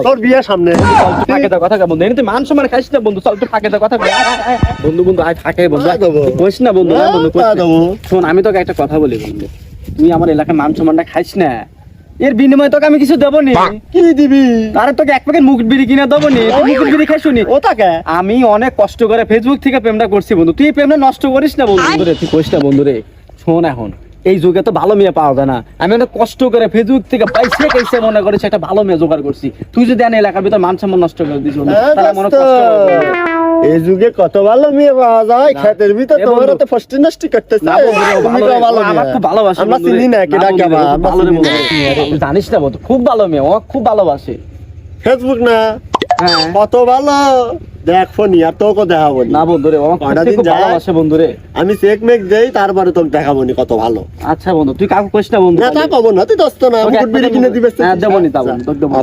তোর বিয়ে সামনে ফাঁকে দা কথা বন্ধু, এমনি মান সম্মান খাইস না বন্ধু, চল তুই ফাঁকে দা কথা বন্ধু বন্ধু আয় ফাঁকে বন্ধু, বস না বন্ধু, না বন্ধু শোন, আমি তোকে একটা কথা বলি বন্ধু, তুই আমার এলাকায় মান সম্মানটা খাইস না, এর বিনিময়ে তোকে আমি কিছু দেবো নি। কি দিবি? আরে তোকে এক প্যাকেট মুখ বিড়ি কিনে দেবো নি, তুই মুখ বিড়ি খাইস নি। ও তাকে আমি অনেক কষ্ট করে ফেসবুক থেকে প্রেমটা করছি বন্ধু, তুই এই প্রেমটা নষ্ট করিস না বন্ধু রে, তুই করিস না বন্ধু রে। শোন, এখন এই যুগে তো ভালো মেয়ে পাওয়া যায় না, আমি অনেক কষ্ট করে ফেসবুক থেকে পাইছে কাইছে মনে করিস একটা ভালো মেয়ে জোগাড় করছি, তুই যদি আনে এলাকার ভিতর মান সম্মান নষ্ট করে দিস বন্ধু, তাহলে আমার অনেক কষ্ট হবে। এই যুগে কত ভালো মেয়ে পাওয়া যায়, ক্ষেতের ভিতর তোমার তো ফষ্টি নষ্টি করতেছে। না বন্ধু রে, তুমি তো ভালো আমার মেয়ে। খুব ভালোবাসে আমরা বন্ধু রে। চিনি না কি না ডাকা বন্ধু রে, আমরা ভালো রে চিনি বন্ধু না। রে। তুই জানিস না বন্ধু, খুব ভালো মেয়ে, ও খুব ভালোবাসে। ফেসবুক না হ্যাঁ কত ভালো, দেখ ফোনি আর তোকে দেখাবো না বন্ধু রে, ও কয়টা খুব দিন যায়? ভালোবাসে বন্ধু রে। আমি চেক মেক দেই, তারপরে তোকে দেখাবো নি কত ভালো। আচ্ছা বন্ধু, তুই কাকু কইস না বন্ধু, না তা কব না, তুই দোস্ত না, তোকে মুকুট এক বিড়ি প্যাকেট কিনে দিবে। হ্যাঁ দেবো নি, তা বন্ধু, তোকে দেবো।